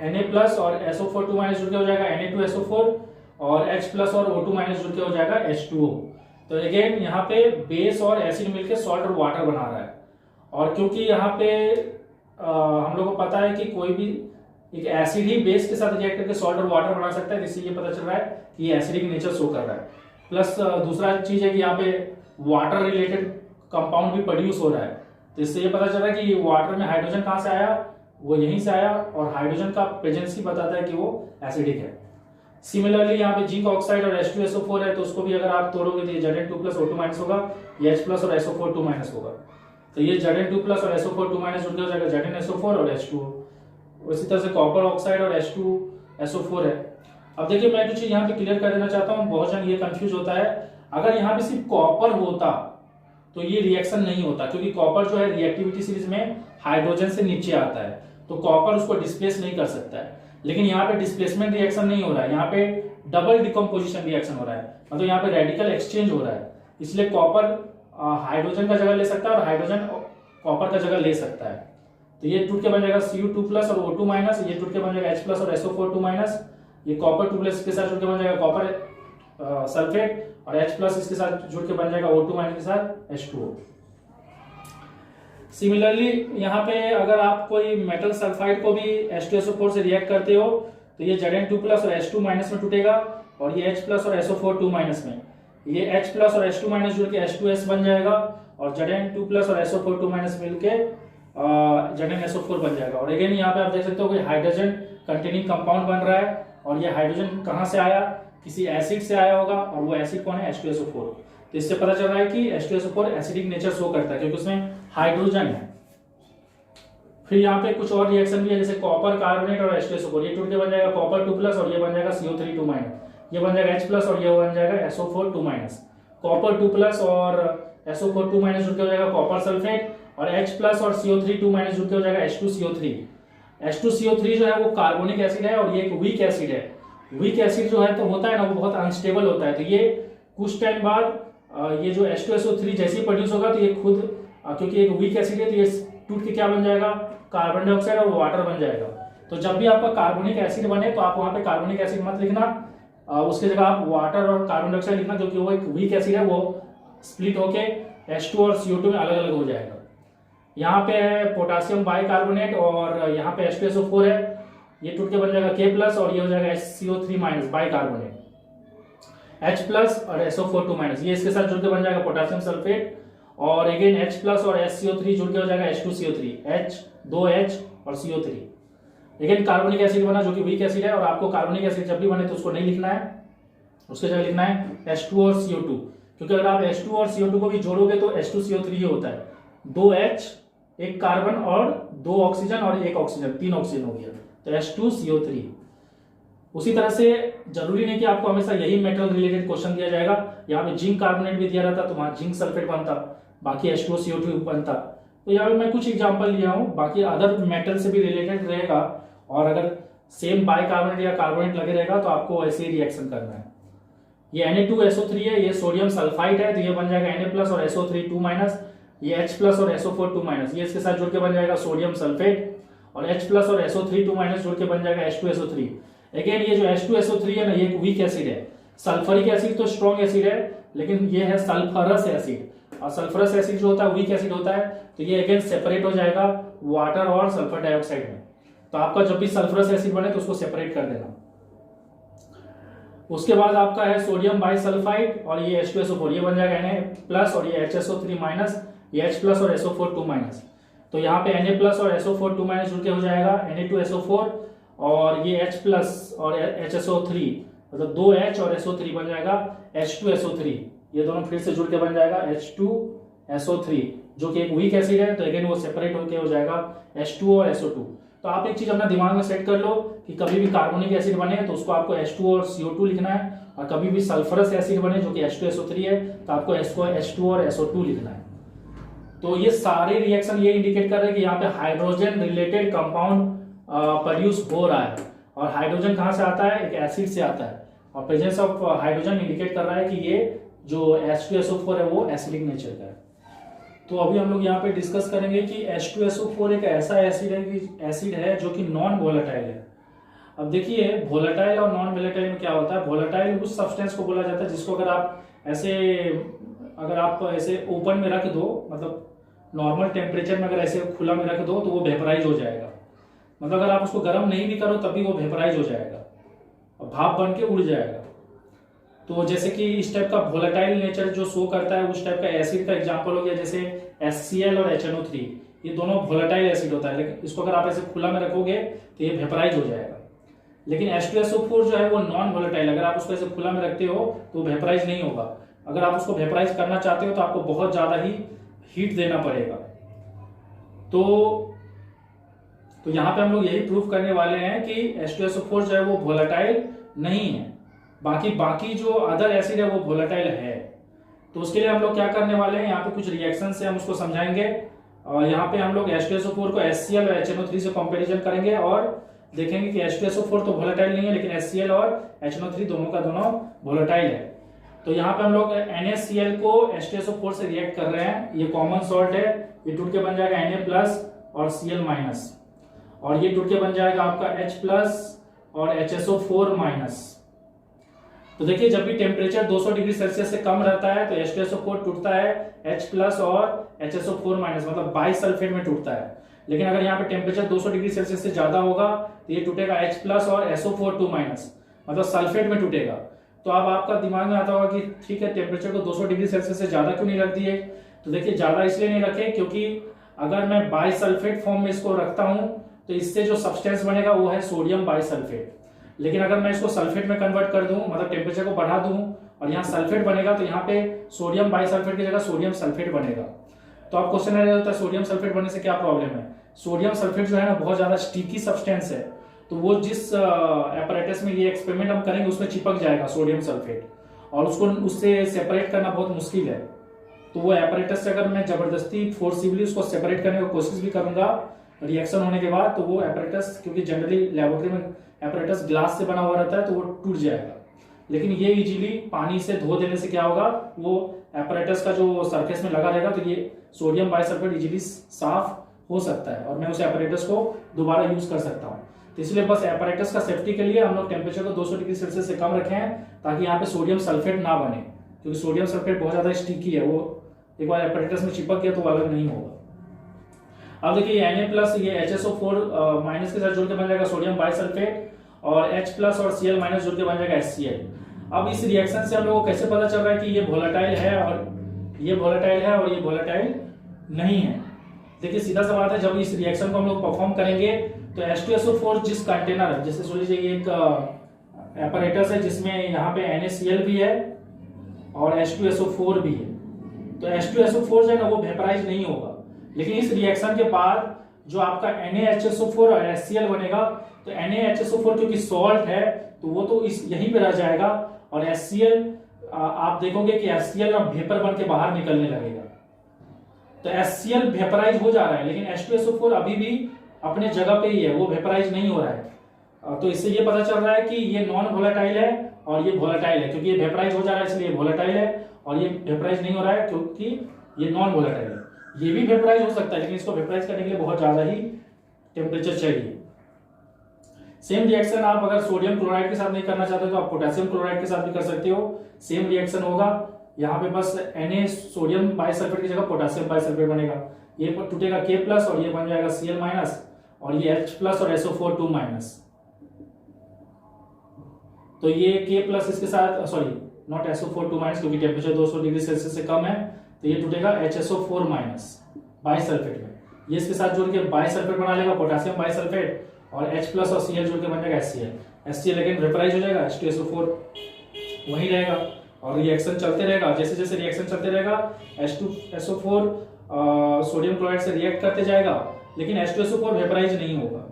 Na+ और SO4 जुड़ के हो जाएगा Na2SO4 और H+ और O2- जुड़ के हो जाएगा H2O। तो अगेन यहाँ पे बेस और एसिड मिलके सॉल्ट और वाटर बना रहा है। और क्योंकि यहाँ पे हम लोग को पता है कि कोई भी एक एसिड ही बेस के साथ रिएक्ट करके सॉल्ट और वाटर बना सकता है, जिससे ये पता चल रहा है कि ये एसिडिक नेचर शो कर रहा है। प्लस दूसरा चीज है कि यहाँ पे वाटर रिलेटेड कंपाउंड भी प्रोड्यूस हो रहा है, तो इससे ये पता चल रहा है कि वाटर में हाइड्रोजन कहाँ से आया, वो यहीं से आया, और हाइड्रोजन का प्रेजेंस ही बताता है कि वो एसिडिक है। सिमिलरली यहाँ पे जिंक ऑक्साइड और H2SO4 है, तो उसको भी अगर आप तोड़ोगे तो ये Zn2+ O2- होगा, ये H+ और SO4 होगा। तो ये Zn2+ और SO4 जुड़ के हो जाएगा ZnSO4 और H2O। इसी तरह से कॉपर ऑक्साइड और H2SO4 है। अब देखिए मैं कुछ यहाँ पे क्लियर कर देना चाहता हूँ, बहुत जन ये कंफ्यूज होता है। अगर यहाँ पे सिर्फ कॉपर होता तो ये रिएक्शन नहीं होता, क्योंकि कॉपर जो है रिएक्टिविटी सीरीज में हाइड्रोजन से नीचे आता है, तो कॉपर उसको डिस्प्लेस नहीं कर सकता है। लेकिन यहाँ पे डिस्प्लेसमेंट रिएक्शन नहीं हो रहा है, यहाँ पे डबल डिकम्पोजिशन रिएक्शन हो रहा है, मतलब यहाँ पे रेडिकल एक्सचेंज हो रहा है। इसलिए कॉपर हाइड्रोजन का जगह ले सकता है और हाइड्रोजन कॉपर का जगह ले सकता है। तो ये टूट के बन जाएगा Cu2+ और O2-, ये टूट के बन जाएगा H+ और SO4, ये कॉपर 2+ के साथ जुड़ के बन जाएगा कॉपर सल्फेट, और H+ इसके साथ जुड़ के बन जाएगा O2- के साथ H2O। सिमिलरली यहाँ पे अगर आप कोई मेटल सल्फाइड को भी H2SO4 से रिएक्ट करते हो तो ये Zn2+ और H2- में टूटेगा, और ये H+ और SO4 में, ये H+ और H2- जुड़ के H2S बन जाएगा, और Zn2+ और SO4 मिलके ZnSO4 बन जाएगा। और अगेन यहाँ पे आप देख सकते हो कि हाइड्रोजन कंटेनिंग कंपाउंड बन रहा है, और ये हाइड्रोजन कहाँ से आया, किसी एसिड से आया होगा, और वो एसिड कौन है, H2SO4। तो इससे पता चल रहा है कि H2SO4 एसिडिक नेचर शो करता है, क्योंकि उसमें हाइड्रोजन है। फिर यहाँ पे कुछ और रिएक्शन भी है, जैसे कॉपर कार्बोनेट और H2SO4, ये टूट के बन जाएगा कॉपर 2+, और ये बन जाएगा CO3-, ये बन जाएगा H प्लस और ये बन जाएगा SO4 2 माइनस। कॉपर 2 प्लस और SO4 2 माइनस जुड़ के हो जाएगा कॉपर सल्फेट, और H प्लस और CO3 2 माइनस जुड़ के हो जाएगा H2CO3। H2CO3 जो है वो कार्बोनिक एसिड है और ये एक वीक एसिड है। वीक एसिड जो है तो होता है ना, वो बहुत अनस्टेबल होता है। तो ये कुछ टाइम बाद ये जो H2SO3 जैसे ही प्रोड्यूस होगा तो ये खुद क्योंकि एक वीक एसिड है तो ये टूट के क्या बन जाएगा, कार्बन डाइऑक्साइड और वाटर बन जाएगा। तो जब भी आपका कार्बोनिक एसिड बने तो आप वहां पे कार्बोनिक एसिड मत लिखना, उसकी जगह आप वाटर और कार्बन डाइऑक्साइड लिखना, क्योंकि वो एक वीक एसिड है, वो स्प्लिट होके H2 और CO2 में अलग अलग हो जाएगा। यहाँ पे है पोटासियम बाइकार्बोनेट और यहाँ पे H2SO4 है, ये टूट के बन जाएगा K प्लस और ये हो जाएगा HCO3 minus bicarbonate, H plus और SO4 2 माइनस, ये इसके साथ जुड़ के बन जाएगा पोटासियम सल्फेट, और अगेन H प्लस और HCO3 जुड़ के हो जाएगा H2CO3, H 2H और CO3। अगेन कार्बोनिक एसिड बना जो कि वीक एसिड है, और आपको कार्बोनिक एसिड जब भी बने तो उसको नहीं लिखना है, उसके जगह लिखना है H2 और CO2, क्योंकि अगर आप H2 और CO2 को भी जोड़ोगे तो H2CO3 ही होता है। 2H, एक कार्बन और 2 ऑक्सीजन और 1 ऑक्सीजन, 3 ऑक्सीजन हो गया, तो H2CO3। उसी तरह से जरूरी नहीं कि आपको हमेशा यही मेटल रिलेटेड क्वेश्चन दिया जाएगा। यहाँ पे जिंक कार्बोनेट भी दिया रहता तो वहां जिंक सल्फेट बनता, बाकी H2CO2 बनता। तो यहाँ पे मैं कुछ एग्जांपल लिया हूँ, बाकी अदर मेटल से भी रिलेटेड रहेगा, और अगर सेम बाइकार्बोनेट या कार्बोनेट लगे रहेगा तो आपको ऐसे ही रिएक्शन करना है। ये Na2SO3 है, ये सोडियम सल्फाइड है, तो ये बन जाएगा Na प्लस और SO3 2 माइनस, ये H प्लस और SO4 2 माइनस, ये इसके साथ जुड़ के बन जाएगा सोडियम सल्फेट, और H प्लस और SO3 2 माइनस जुड़ के बन जाएगा H2SO3। अगेन ये जो H2SO3 है ना, ये एक वीक एसिड है। सल्फरिक एसिड तो स्ट्रॉन्ग एसिड है, लेकिन ये है सल्फरस एसिड, और सल्फरस एसिड जो होता है वीक एसिड होता है, तो ये अगेन सेपरेट हो जाएगा वाटर और सल्फर डाइऑक्साइड में। तो आपका जब भी सल्फरस एसिड बने तो उसको सेपरेट कर देना। उसके बाद आपका है सोडियम बाइसल्फाइड और ये H2SO4, ये बन जाएगा Na प्लस और ये HSO3 माइनस, ये H प्लस और SO4 2 माइनस। तो यहाँ पे Na प्लस और SO4 2 माइनस जुड़ के हो जाएगा Na2SO4, और ये H प्लस और HSO3 मतलब 2H और SO3 बन जाएगा H2SO3। ये दोनों फिर से जुड़ के बन जाएगा H2SO3, जो कि एक वीक एसिड है, तो अगेन वो सेपरेट होकर हो जाएगा H2 और SO2। तो आप एक चीज अपना दिमाग में सेट कर लो कि कभी भी कार्बोनिक एसिड बने तो उसको आपको H2 और CO2 लिखना है, और कभी भी सल्फरस एसिड बने जो कि H2SO3 है तो आपको H2 और SO2 लिखना है। तो ये सारे रिएक्शन ये इंडिकेट कर रहे हैं कि यहाँ पे हाइड्रोजन रिलेटेड कंपाउंड प्रोड्यूस हो रहा है, और हाइड्रोजन कहाँ से आता है, एक एसिड से आता है, और प्रेजेंस ऑफ हाइड्रोजन इंडिकेट कर रहा है कि ये जो H2SO4 है वो एसिडिक नेचर का है। तो अभी हम लोग यहाँ पे डिस्कस करेंगे कि H2SO4 एक ऐसा एसिड है जो कि नॉन वोलेटाइल है। अब देखिए वोलेटाइल और नॉन वोलेटाइल में क्या होता है। वोलेटाइल उस सब्सटेंस को बोला जाता है जिसको अगर आप ऐसे ओपन में रख दो, मतलब नॉर्मल टेम्परेचर में अगर ऐसे खुला में रख दो तो वो वेपराइज हो जाएगा, मतलब अगर आप उसको गर्म नहीं भी करो तभी वो वेपराइज हो जाएगा और भाप बन के उड़ जाएगा। तो जैसे कि इस टाइप का वोलेटाइल नेचर जो शो करता है उस टाइप का एसिड का एग्जांपल हो गया जैसे HCl और HNO3, ये दोनों वोलेटाइल एसिड होता है, लेकिन इसको अगर आप ऐसे खुला में रखोगे तो ये वेपराइज हो जाएगा। लेकिन H2SO4 जो है वो नॉन वोलेटाइल, अगर आप उसको ऐसे खुला में रखते हो तो वेपराइज नहीं होगा। अगर आप उसको वेपराइज करना चाहते हो तो आपको बहुत ज्यादा ही हीट देना पड़ेगा। तो यहाँ पे हम लोग यही प्रूफ करने वाले हैं कि H2SO4 जो है वो वोलेटाइल नहीं है, बाकी जो अदर एसिड है वो वोलेटाइल है। तो उसके लिए हम लोग क्या करने वाले हैं, यहाँ पे कुछ रिएक्शन से हम उसको समझाएंगे, और यहाँ पे हम लोग H2SO4 को HCl और HNO3 से कंपैरिजन करेंगे और देखेंगे कि H2SO4 तो वोलेटाइल नहीं है, लेकिन HCl और HNO3 दोनों का दोनों वोलेटाइल है। तो यहाँ पे हम लोग NaCl को H2SO4 से रिएक्ट कर रहे हैं, ये कॉमन सॉल्ट है, ये टूट के बन जाएगा Na प्लस और Cl माइनस, और ये टूट के बन जाएगा आपका H प्लस और HSO4 माइनस। तो देखिए जब भी टेम्परेचर 200 डिग्री सेल्सियस से कम रहता है तो H2SO4 टूटता है H प्लस और HSO4 माइनस, मतलब बाइसल्फेट में टूटता है। लेकिन अगर यहाँ पे टेम्परेचर 200 डिग्री सेल्सियस से ज्यादा होगा तो ये टूटेगा H प्लस और SO4 2 माइनस, मतलब सल्फेट में टूटेगा। तो अब आपका दिमाग में आता होगा कि ठीक है टेम्परेचर को 200 डिग्री सेल्सियस से ज्यादा क्यों नहीं रख दिए। तो देखिए ज्यादा इसलिए नहीं रखे क्योंकि अगर मैं बाइसल्फेट फॉर्म में इसको रखता हूं तो इससे जो सब्सटेंस बनेगा वो है सोडियम बाइसल्फेट। लेकिन अगर मैं इसको सल्फेट में कन्वर्ट कर दूं, मतलब टेम्परेचर को बढ़ा दूं और यहाँ सल्फेट बनेगा, तो यहाँ पे सोडियम बाइसल्फेट की जगह सोडियम सल्फेट बनेगा। तो आप क्वेश्चन आ जाता है सोडियम सल्फेट बनने से क्या प्रॉब्लम है। सोडियम सल्फेट जो है ना बहुत ज्यादा स्टिकी सब्सटेंस है, तो वो जिस एपरेटस में ये एक्सपेरिमेंट हम करेंगे उसमें चिपक जाएगा सोडियम सल्फेट, और उसको उससे सेपरेट करना बहुत मुश्किल है। तो वो एपरेटस से अगर मैं जबरदस्ती फोर्सिबली उसको सेपरेट करने की कोशिश भी करूंगा रिएक्शन होने के बाद, तो वो एपरेटस, क्योंकि जनरली लेबोरेटरी में एपरेटस ग्लास से बना हुआ रहता है, तो वो टूट जाएगा। लेकिन ये इजीली पानी से धो देने से क्या होगा, वो एपरेटस का जो सरफेस में लगा रहेगा, तो ये सोडियम बाइसल्फेट इजीली साफ हो सकता है और मैं उस एपरेटस को दोबारा यूज कर सकता हूँ। तो इसलिए बस एपरेटस का सेफ्टी के लिए हम लोग टेम्परेचर को 200 डिग्री सेल्सियस से कम रखे हैं, ताकि यहाँ पे सोडियम सल्फेट ना बने, क्योंकि सोडियम सल्फेट बहुत ज्यादा स्टिकी है, वो एक बार एपरेटस में चिपक गया तो वो अलग नहीं होगा। अब देखिए Na+ ये HSO4- के साथ जुड़ के बन जाएगा सोडियम बाइसल्फेट, और H+ और Cl- जुड़ के बन जाएगा HCl। अब इस रिएक्शन से हम लोगों को कैसे पता चल रहा है कि ये वोलेटाइल है और ये वोलेटाइल है और ये वोलेटाइल नहीं है? देखिए सीधा सा बात है, जब इस रिएक्शन को हम लोग परफॉर्म करेंगे तो H2SO4 जिस कंटेनर है, जैसे सोच लीजिए एक एपरेटस है जिसमें यहाँ पे NaCl भी है और H2SO4 भी है, तो H2SO4 जो है ना वो वेपराइज नहीं होगा। लेकिन इस रिएक्शन के बाद जो आपका NaHSO4 और HCl बनेगा, तो NaHSO4 क्योंकि सॉल्ट है तो वो तो इस यहीं पे रह जाएगा, और HCl आप देखोगे कि HCl अब वेपर बन के बाहर निकलने लगेगा। तो HCl वेपराइज हो जा रहा है, लेकिन H2SO4 अभी भी अपने जगह पे ही है, वो वेपराइज नहीं हो रहा है। तो इससे ये पता चल रहा है कि ये नॉन वोलेटाइल है और ये वोलेटाइल है, क्योंकि ये वेपराइज हो जा रहा है इसलिए वोलेटाइल है, और ये वेपराइज नहीं हो रहा है क्योंकि ये नॉन वोलेटाइल है। ये भी वेपराइज हो सकता है, लेकिन इसको वेपराइज करने के लिए बहुत ज्यादा ही टेम्परेचर चाहिए। सेम रिएक्शन आप अगर सोडियम क्लोराइड के साथ नहीं करना चाहते तो आप पोटेशियम क्लोराइड के साथ भी कर सकते हो, सेम रिएक्शन होगा। यहाँ पे बस Na सोडियम बाइसल्फेट की जगह पोटेशियम बाइसल्फेट बनेगा, ये टूटेगा K+ और ये बन जाएगा Cl-, और ये H+ और SO4 2-। तो ये K+ इसके साथ, सॉरी नॉट SO4 2-, क्योंकि टेम्परेचर 200 डिग्री सेल्सियस से कम है, तो ये टूटेगा HSO4- बाइसल्फेट में, ये इसके साथ जुड़ के बाइसल्फेट बना लेगा पोटेशियम बाइसल्फेट, और H+ और Cl जुड़ के बन जाएगा HCl। HCl लेकिन वेपराइज हो जाएगा, H2SO4 वहीं रहेगा और रिएक्शन चलते रहेगा। जैसे जैसे रिएक्शन चलते रहेगा H2SO4 सोडियम क्लोराइड से रिएक्ट करते जाएगा, लेकिन H2SO4 वेपराइज नहीं होगा,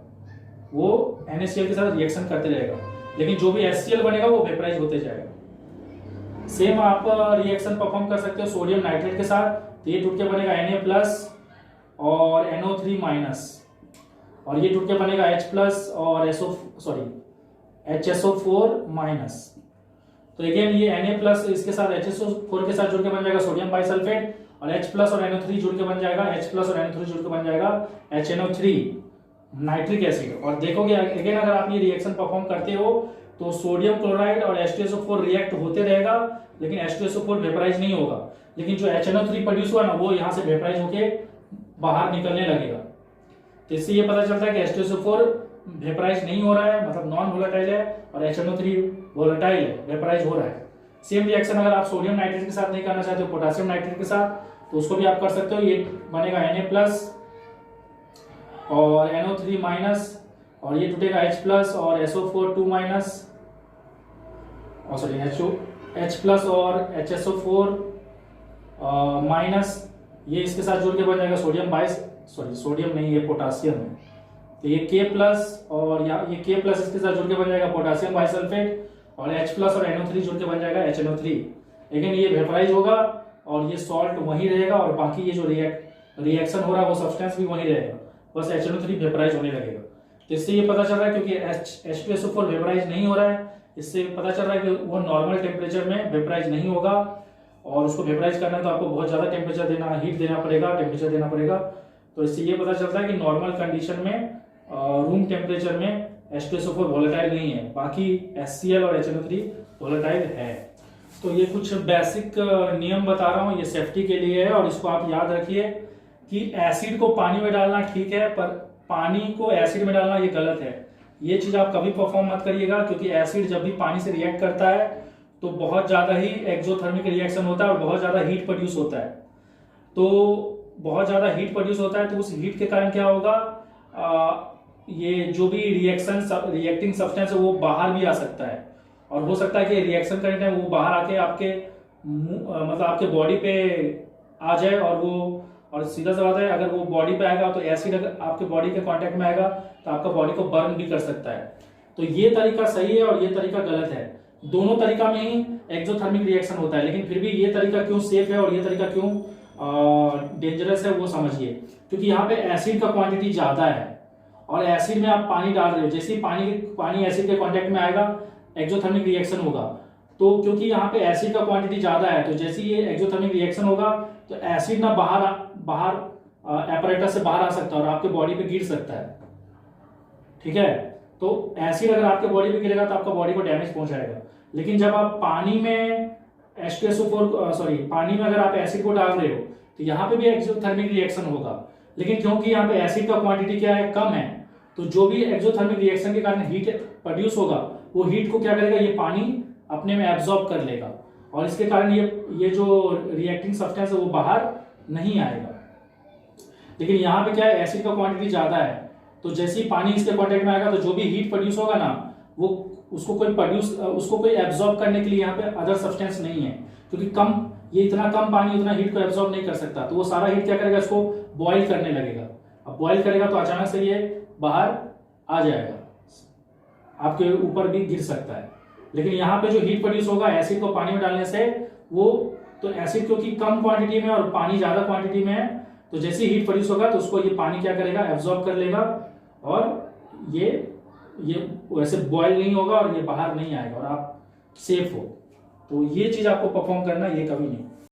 वो NaCl के साथ रिएक्शन करते रहेगा, लेकिन जो भी HCl बनेगा वो वेपराइज होते जाएगा। सेम आप रिएक्शन परफॉर्म कर सकते हो सोडियम नाइट्रेट के साथ, तो ये टूट के बनेगा Na+ और NO3-, और ये टूट के बनेगा H+ और HSO4-। तो अगेन ये Na+ इसके साथ HSO4 के साथ जुड़ के बन जाएगा सोडियम बाइसल्फेट, और H+ और NO3 जुड़ के बन जाएगा, H+ और NO3 जुड़ के बन जाएगा HNO3 नाइट्रिक एसिड। और देखोगे अगेन अगर आप ये रिएक्शन परफॉर्म करते हो तो सोडियम क्लोराइड और H2SO4 रिएक्ट होते रहेगा, लेकिन H2SO4 वेपराइज नहीं होगा, लेकिन जो HNO3 प्रोड्यूस हुआ ना वो यहाँ से वेपराइज होके बाहर निकलने लगेगा। तो इससे ये पता चलता है कि H2SO4 वेपराइज नहीं हो रहा है, मतलब नॉन वोलेटाइल है, और HNO3 वोलेटाइल है, वेपराइज हो रहा है। सेम रिएक्शन अगर आप सोडियम नाइट्रेट के साथ नहीं करना चाहते हो पोटेशियम नाइट्रेट के साथ, तो उसको भी आप कर सकते हो। ये बनेगा Na+ और NO3-, और ये टूटेगा H+ और SO4 2-, और सॉरी H+ और HSO4-, ये इसके साथ जुड़ के बन जाएगा सोडियम नहीं, ये पोटेशियम है, तो ये K+ और ये K+ इसके साथ जुड़ के बन जाएगा पोटेशियम बाइसल्फेट, और H+ और NO3 जुड़ के बन जाएगा HNO3। लेकिन ये वेपराइज होगा और ये सॉल्ट वहीं रहेगा, और बाकी ये जो रिएक्शन हो रहा है वो सब्सटेंस भी वहीं रहेगा, बस HNO3 वेपराइज होने लगेगा। तो इससे ये पता चल रहा है क्योंकि H2SO4 वेपराइज नहीं हो रहा है, इससे पता चल रहा है कि वो नॉर्मल टेम्परेचर में वेपराइज नहीं होगा, और उसको वेपराइज करना है तो आपको बहुत ज्यादा टेम्परेचर हीट देना पड़ेगा, टेम्परेचर देना पड़ेगा। तो इससे ये पता चलता है कि नॉर्मल कंडीशन में रूम टेम्परेचर में H2SO4 वोलेटाइल नहीं है, बाकी HCl और HNO3 वोलेटाइल है। तो ये कुछ बेसिक नियम बता रहा हूँ, ये सेफ्टी के लिए है, और इसको आप याद रखिए कि एसिड को पानी में डालना ठीक है, पर पानी को एसिड में डालना ये गलत है। ये चीज आप कभी परफॉर्म मत करिएगा, क्योंकि एसिड जब भी पानी से रिएक्ट करता है तो बहुत ज्यादा ही एक्सोथर्मिक रिएक्शन होता है और बहुत ज्यादा हीट प्रोड्यूस होता है। तो बहुत ज्यादा हीट प्रोड्यूस होता है, तो उस हीट के कारण क्या होगा, ये जो भी रिएक्टिंग सब्सटेंस है वो बाहर भी आ सकता है, और हो सकता है कि रिएक्शन करने टाइम वो बाहर आके आपके मतलब आपके बॉडी पे आ जाए, और वो और सीधा सा बात है, अगर वो बॉडी पे आएगा तो एसिड अगर आपके बॉडी के कांटेक्ट में आएगा तो आपका बॉडी को बर्न भी कर सकता है। तो ये तरीका सही है और ये तरीका गलत है। दोनों तरीका में ही एक्सोथर्मिक रिएक्शन होता है, लेकिन फिर भी ये तरीका क्यों सेफ है और ये तरीका क्यों डेंजरस है वो समझिए। क्योंकि यहाँ पे एसिड का क्वांटिटी ज्यादा है और एसिड में आप पानी डाल रहे हो, जैसे ही पानी एसिड के कांटेक्ट में आएगा एक्सोथर्मिक रिएक्शन होगा। तो क्योंकि यहाँ पे एसिड का क्वांटिटी ज्यादा है, तो जैसे ये एक्सोथर्मिक रिएक्शन होगा तो एसिड ना बाहर एपरेटस से बाहर आ सकता है और आपके बॉडी पे गिर सकता है। ठीक है, तो एसिड अगर आपके बॉडी पे गिरेगा तो आपका बॉडी को डैमेज पहुंचाएगा। लेकिन जब आप पानी में पानी में अगर आप एसिड को डाल रहे हो तो यहाँ पे भी एक्सोथर्मिक रिएक्शन होगा, लेकिन क्योंकि यहाँ पे एसिड का क्वांटिटी क्या है, कम है, तो जो भी एक्सोथर्मिक रिएक्शन के कारण हीट प्रोड्यूस होगा वो हीट को क्या करेगा, ये पानी अपने में एब्जॉर्ब कर लेगा और इसके कारण ये जो रिएक्टिंग सब्सटेंस है वो बाहर नहीं आएगा। लेकिन यहाँ पे क्या है, एसिड का क्वांटिटी ज्यादा है, तो जैसे ही पानी इसके कांटेक्ट में आएगा तो जो भी हीट प्रोड्यूस होगा ना वो उसको कोई एब्जॉर्ब करने के लिए यहाँ पे अदर सब्सटेंस नहीं है, क्योंकि ये इतना कम पानी उतना हीट को एब्जॉर्ब नहीं कर सकता। तो वो सारा हीट क्या करेगा, इसको बॉईल करने लगेगा। अब बॉईल करेगा तो अचानक से ये बाहर आ जाएगा, आपके ऊपर भी गिर सकता है। लेकिन यहाँ पे जो हीट प्रोड्यूस होगा एसिड को पानी में डालने से, वो तो एसिड क्योंकि कम क्वांटिटी में और पानी ज्यादा क्वांटिटी में है, तो जैसे हीट प्रोड्यूस होगा तो उसको ये पानी क्या करेगा, एब्जॉर्ब कर लेगा और ये वैसे बॉयल नहीं होगा और ये बाहर नहीं आएगा और आप सेफ हो। तो ये चीज आपको परफॉर्म करना, ये कभी नहीं।